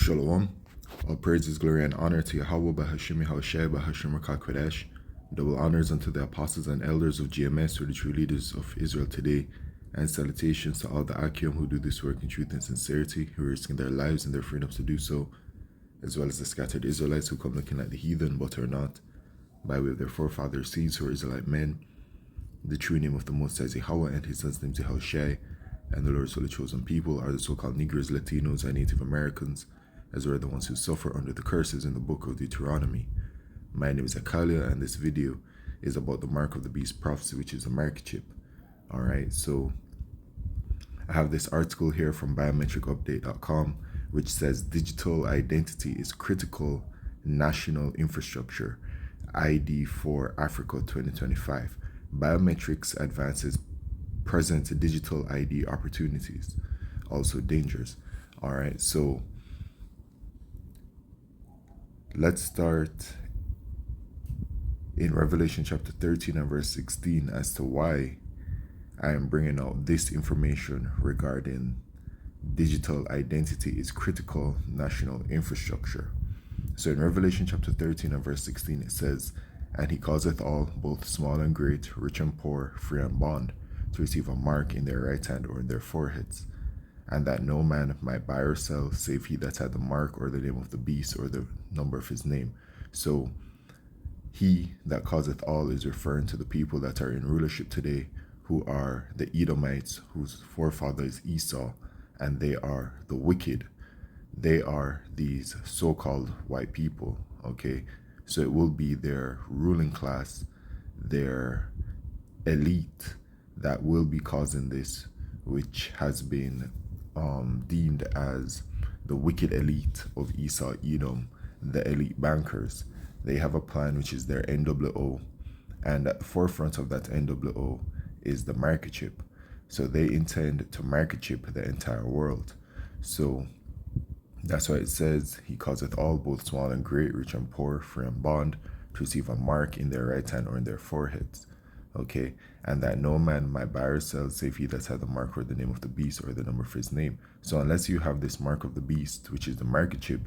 Shalom. All praises, glory, and honor to Yahweh Bahashim Yahushai Bahashim Kodesh. Double honors unto the apostles and elders of GMS, who are the true leaders of Israel today, and salutations to all the Akim who do this work in truth and sincerity, who are risking their lives and their freedoms to do so, as well as the scattered Israelites who come looking like the heathen but are not, by way of their forefathers' seeds who are Israelite men. The true name of the Most High is Yahweh, and his son's name is Yahushai, and the Lord's holy chosen people are the so-called Negroes, Latinos, and Native Americans, as well as the ones who suffer under the curses in the book of Deuteronomy. My name is Akalia, and this video is about the mark of the beast prophecy, which is a mark chip. Alright, so I have this article here from biometricupdate.com, which says digital identity is critical national infrastructure, ID for Africa 2025. Biometrics advances present digital ID opportunities, also dangers. Alright, so let's start in Revelation chapter 13 and verse 16 as to why I am bringing out this information regarding digital identity is critical national infrastructure. So in Revelation chapter 13 and verse 16 it says, "And he causeth all, both small and great, rich and poor, free and bond, to receive a mark in their right hand or in their foreheads, and that no man might buy or sell, save he that had the mark or the name of the beast or the number of his name." So he that causeth all is referring to the people that are in rulership today, who are the Edomites, whose forefather is Esau, and they are the wicked. They are these so-called white people, okay? So it will be their ruling class, their elite, that will be causing this, which has been deemed as the wicked elite of Esau, Edom, the elite bankers. They have a plan, which is their NWO, and at the forefront of that NWO is the market chip. So they intend to market chip the entire world. So that's why it says, "He causeth all, both small and great, rich and poor, free and bond, to receive a mark in their right hand or in their foreheads." Okay, and that no man might buy or sell, save he that had the mark or the name of the beast or the number of his name. So unless you have this mark of the beast, which is the market chip,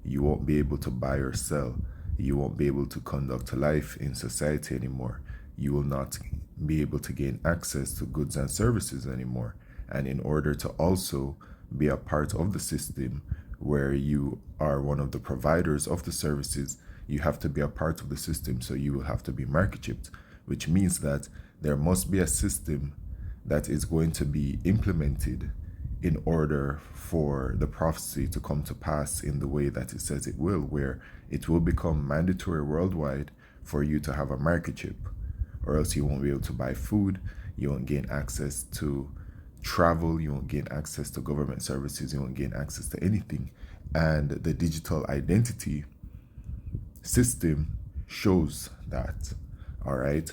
you won't be able to buy or sell. You won't be able to conduct life in society anymore. You will not be able to gain access to goods and services anymore. And in order to also be a part of the system where you are one of the providers of the services, you have to be a part of the system, so you will have to be market chipped, which means that there must be a system that is going to be implemented in order for the prophecy to come to pass in the way that it says it will, where it will become mandatory worldwide for you to have a market chip, or else you won't be able to buy food, you won't gain access to travel, you won't gain access to government services, you won't gain access to anything. And the digital identity system shows that. All right,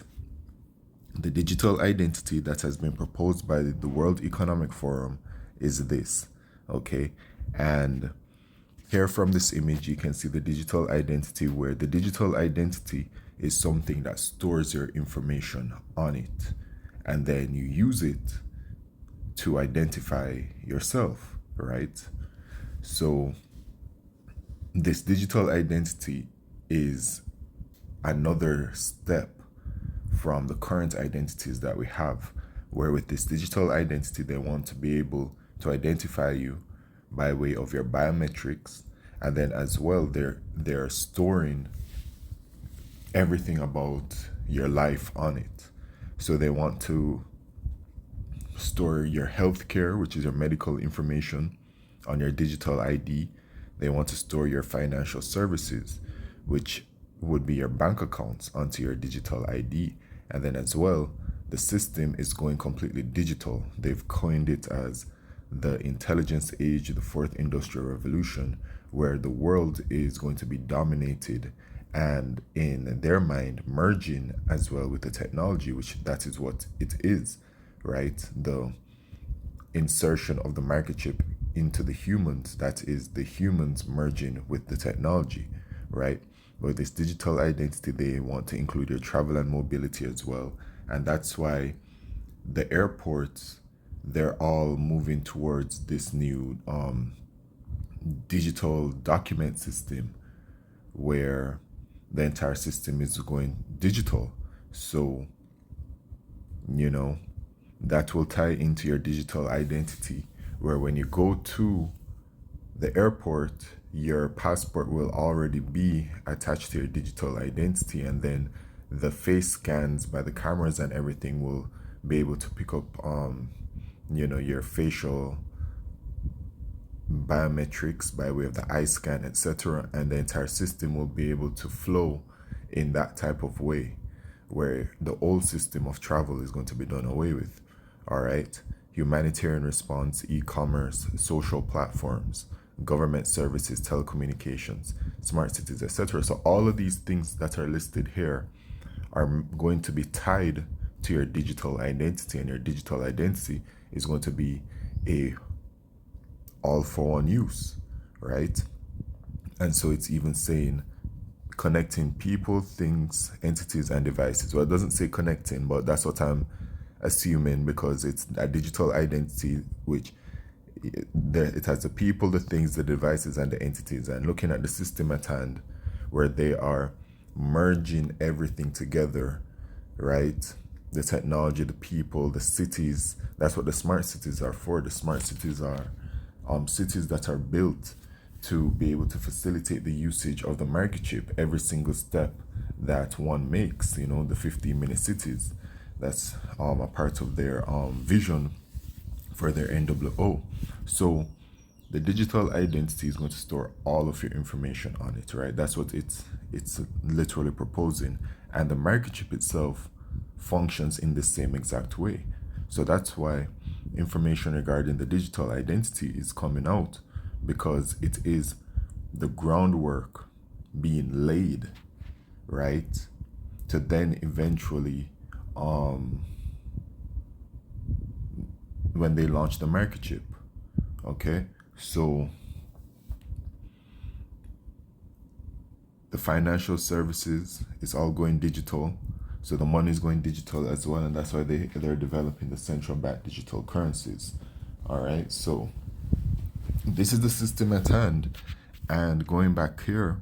the digital identity that has been proposed by the World Economic Forum is this, okay? And here from this image you can see the digital identity, where the digital identity is something that stores your information on it, and then you use it to identify yourself, right? So this digital identity is another step from the current identities that we have, where with this digital identity they want to be able to identify you by way of your biometrics, and then as well they're storing everything about your life on it. So they want to store your healthcare, which is your medical information, on your digital ID. They want to store your financial services, which would be your bank accounts, onto your digital ID. And then as well, the system is going completely digital. They've coined it as the intelligence age, the fourth industrial revolution, where the world is going to be dominated and, in their mind, merging as well with the technology, which that is what it is, right? The insertion of the market chip into the humans, that is the humans merging with the technology, right? But this digital identity, they want to include your travel and mobility as well. And that's why the airports, they're all moving towards this new digital document system where the entire system is going digital. So, you know, that will tie into your digital identity, where when you go to the airport, your passport will already be attached to your digital identity, and then the face scans by the cameras and everything will be able to pick up your facial biometrics by way of the eye scan, etc., and the entire system will be able to flow in that type of way, where the old system of travel is going to be done away with. All right, humanitarian response, e-commerce, social platforms, government services, telecommunications, smart cities, etc. So all of these things that are listed here are going to be tied to your digital identity, and your digital identity is going to be a all for one use, right? And so it's even saying connecting people, things, entities, and devices. Well, it doesn't say connecting, but that's what I'm assuming, because it's a digital identity which it has the people, the things, the devices, and the entities. And looking at the system at hand, where they are merging everything together, right? The technology, the people, the cities. That's what the smart cities are for. The smart cities are cities that are built to be able to facilitate the usage of the microchip every single step that one makes. The 15-minute cities. That's a part of their vision for their NWO. So the digital identity is going to store all of your information on it, right? That's what it's literally proposing. And the microchip itself functions in the same exact way. So that's why information regarding the digital identity is coming out, because it is the groundwork being laid, right? To then eventually, when they launch the microchip, okay? So the financial services is all going digital. So the money is going digital as well, and that's why they're developing the central bank digital currencies. All right, so this is the system at hand. And going back here,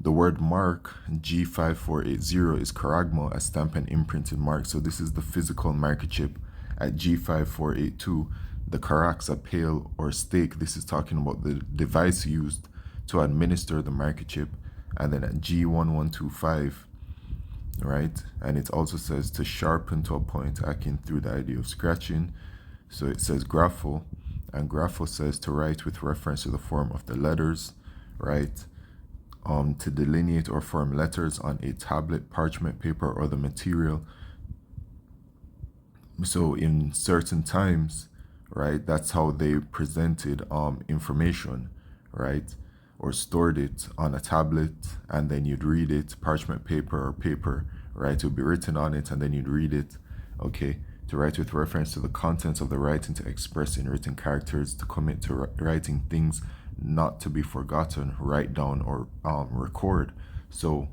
the word mark G5480 is Karagmo, a stamp and imprinted mark. So this is the physical microchip. At G5482, the Karak's a pale or stake. This is talking about the device used to administer the microchip. And then at G1125, right, and it also says to sharpen to a point, akin through the idea of scratching. So it says grapho, and grapho says to write with reference to the form of the letters, right? To delineate or form letters on a tablet, parchment paper, or the material. So in certain times, right, that's how they presented information, right, or stored it on a tablet, and then you'd read it, parchment paper or paper, right? It would be written on it, and then you'd read it, okay? To write with reference to the contents of the writing, to express in written characters, to commit to writing things not to be forgotten, write down or record. So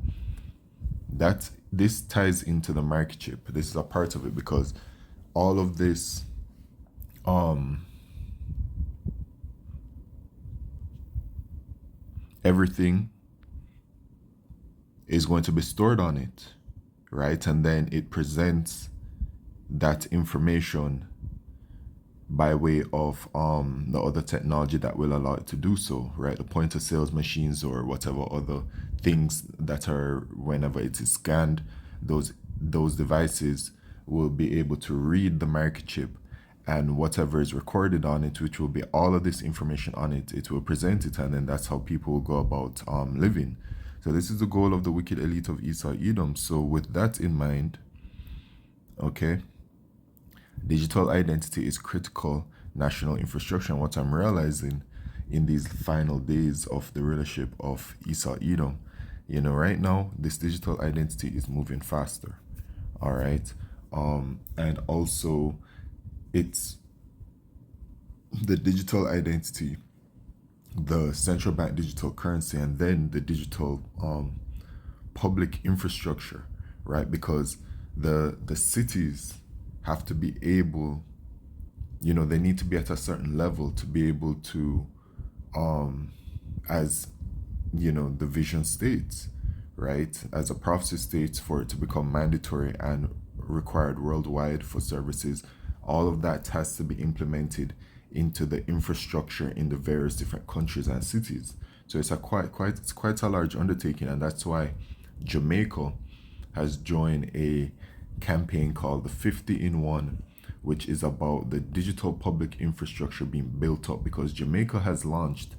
this ties into the microchip. This is a part of it, because all of this everything is going to be stored on it, right? And then it presents that information by way of the other technology that will allow it to do so, right? The point of sales machines or whatever other things that are, whenever it is scanned, those devices will be able to read the microchip, and whatever is recorded on it, which will be all of this information on it, it will present it, and then that's how people will go about living. So this is the goal of the wicked elite of Esau Edom. So with that in mind, okay, digital identity is critical national infrastructure. And what I'm realizing in these final days of the rulership of Esau Edom, right now, this digital identity is moving faster. All right. And also, it's the digital identity, the central bank digital currency, and then the digital public infrastructure, right? Because the cities have to be able, they need to be at a certain level to be able to as the vision states, right? As a prophecy states, for it to become mandatory and required worldwide for services, all of that has to be implemented into the infrastructure in the various different countries and cities. So it's a quite a large undertaking, and that's why Jamaica has joined a campaign called the 50 in 1, which is about the digital public infrastructure being built up, because Jamaica has launched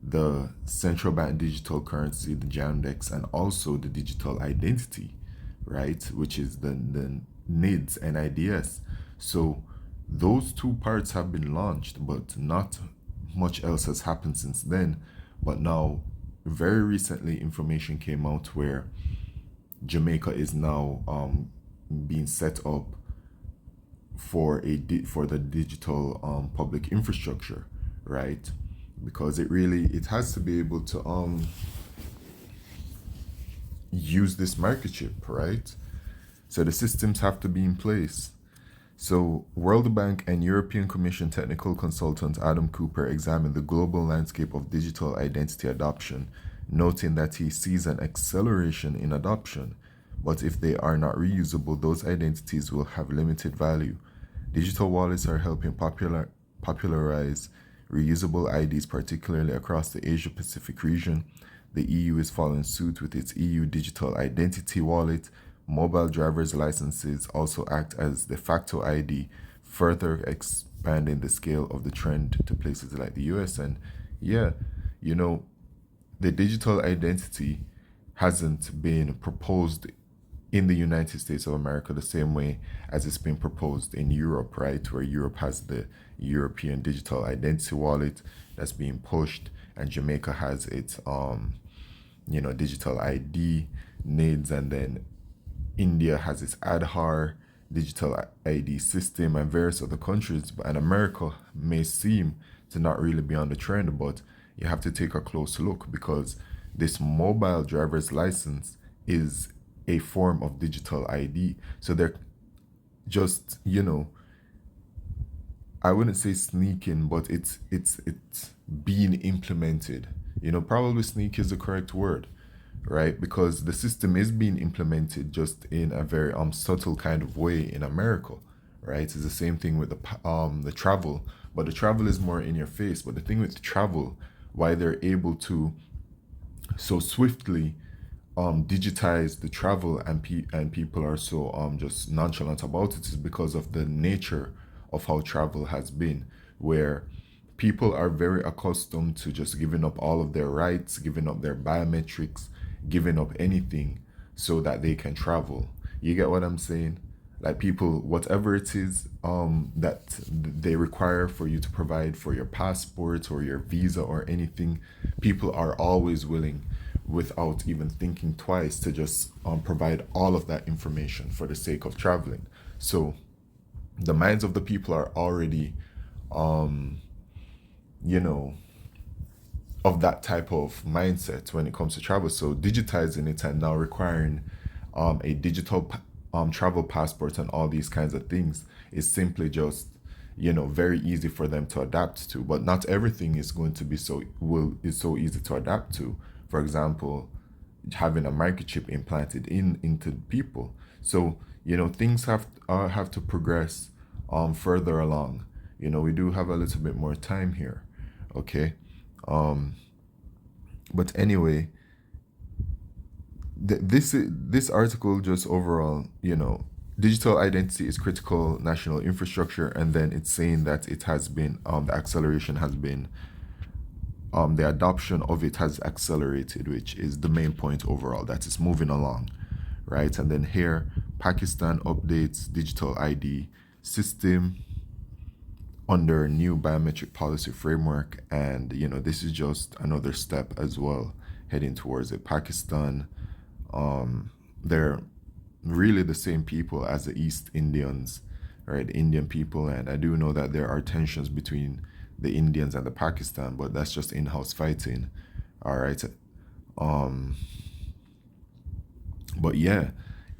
the central bank digital currency, the JAMDEX, and also the digital identity, right? Which is the NIDS, NIDS. So those two parts have been launched, but not much else has happened since then. But now, very recently, information came out where Jamaica is now being set up for the digital public infrastructure, right? Because it has to be able to use this microchip, right? So the systems have to be in place. So, World Bank and European Commission technical consultant Adam Cooper examined the global landscape of digital identity adoption, noting that he sees an acceleration in adoption, but if they are not reusable, those identities will have limited value. Digital wallets are helping popularize reusable IDs, particularly across the Asia Pacific region. The EU is following suit with its EU Digital Identity Wallet. Mobile driver's licenses also act as de facto ID, further expanding the scale of the trend to places like the US. And yeah, you know, the digital identity hasn't been proposed in the United States of America the same way as it's been proposed in Europe, right? Where Europe has the European Digital Identity Wallet that's being pushed, and Jamaica has its digital ID NIDS, and then India has its Aadhaar digital ID system, and various other countries. And America may seem to not really be on the trend, but you have to take a close look, because this mobile driver's license is a form of digital ID. So they're just, I wouldn't say sneaking, but it's being implemented. Probably sneak is the correct word, right? Because the system is being implemented just in a very subtle kind of way in America, right? It's the same thing with the travel, but the travel is more in your face. But the thing with travel, why they're able to so swiftly digitize the travel, and people are so just nonchalant about it, is because of the nature of how travel has been, where people are very accustomed to just giving up all of their rights, giving up their biometrics, giving up anything so that they can travel. You get what I'm saying? Like, people, whatever it is that they require for you to provide for your passport or your visa or anything, people are always willing, without even thinking twice, to just provide all of that information for the sake of traveling. So the minds of the people are already, you know, of that type of mindset when it comes to travel. So digitizing it and now requiring a digital travel passport and all these kinds of things is simply just, very easy for them to adapt to. But not everything is going to be is so easy to adapt to. For example, having a microchip implanted into people. So things have to progress further along. We do have a little bit more time here, okay. But anyway, this article just overall, digital identity is critical national infrastructure, and then it's saying that it has been the acceleration has been the adoption of it has accelerated, which is the main point overall, that it's moving along, right? And then here, Pakistan updates digital ID system under new biometric policy framework, and this is just another step as well, heading towards it. Pakistan, they're really the same people as the East Indians, right? The Indian people, and I do know that there are tensions between the Indians and the Pakistan, but that's just in-house fighting, all right. But yeah,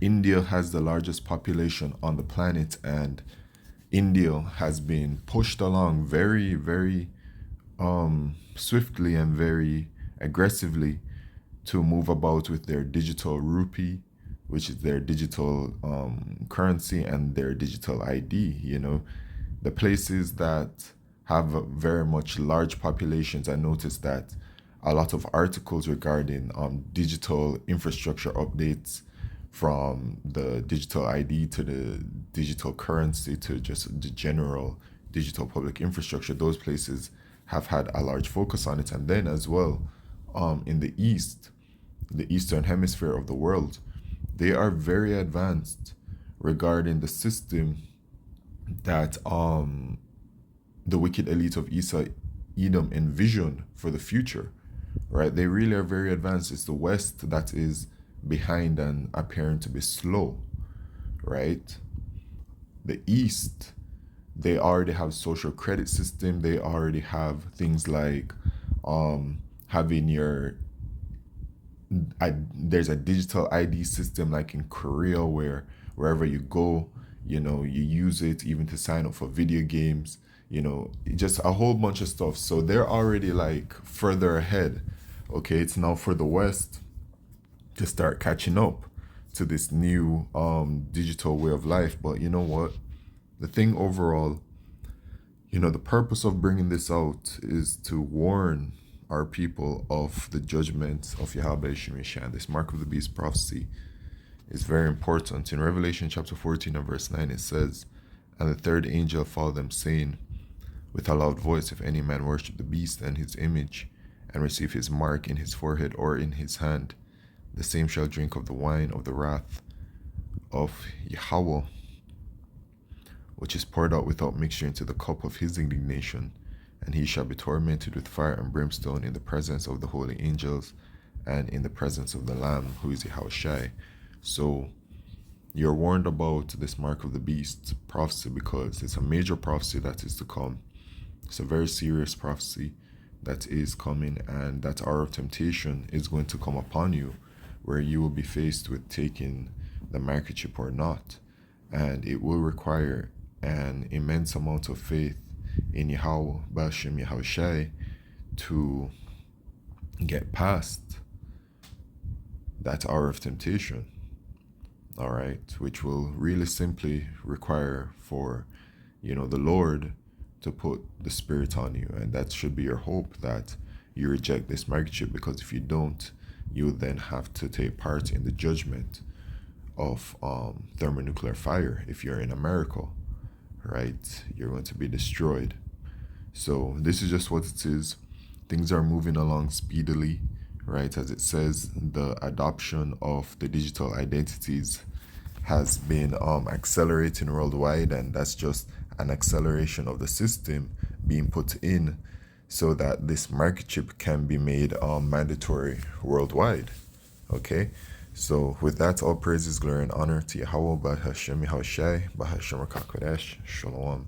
India has the largest population on the planet, and India has been pushed along very, very swiftly and very aggressively to move about with their digital rupee, which is their digital currency, and their digital ID. The places that have very much large populations, I noticed that a lot of articles regarding digital infrastructure updates, from the digital ID to the digital currency to just the general digital public infrastructure, those places have had a large focus on it. And then as well, in the East, the Eastern Hemisphere of the world, they are very advanced regarding the system that the wicked elite of Edom envision for the future, right? They really are very advanced. It's the West that is behind and appearing to be slow, right? The East, they already have social credit system. They already have things like having your there's a digital ID system like in Korea, where wherever you go, you use it even to sign up for video games, just a whole bunch of stuff. So they're already like further ahead. Okay, it's now for the West to start catching up to this new digital way of life. But you know what? The thing overall, the purpose of bringing this out is to warn our people of the judgment of Yahweh Shemishan. This mark of the beast prophecy is very important. In Revelation chapter 14 and verse 9, it says, "And the third angel followed them, saying with a loud voice, if any man worship the beast and his image, and receive his mark in his forehead or in his hand, the same shall drink of the wine of the wrath of Yahweh, which is poured out without mixture into the cup of his indignation. And he shall be tormented with fire and brimstone in the presence of the holy angels and in the presence of the Lamb, who is Yahushai." So you're warned about this mark of the beast prophecy because it's a major prophecy that is to come. It's a very serious prophecy that is coming, and that hour of temptation is going to come upon you, where you will be faced with taking the microchip or not. And it will require an immense amount of faith in Yahweh, Bashem Yahushai, to get past that hour of temptation. All right, which will really simply require for, the Lord to put the Spirit on you. And that should be your hope, that you reject this microchip, because if you don't, you will then have to take part in the judgment of thermonuclear fire. If you're in America, right, you're going to be destroyed. So this is just what it is. Things are moving along speedily, right? As it says, the adoption of the digital identities has been accelerating worldwide, and that's just an acceleration of the system being put in so that this microchip can be made mandatory worldwide. Okay, so with that, all praises, glory, and honor to Yahweh, Bahashem Yahushai, Bahashem Rakakodesh, Shalom.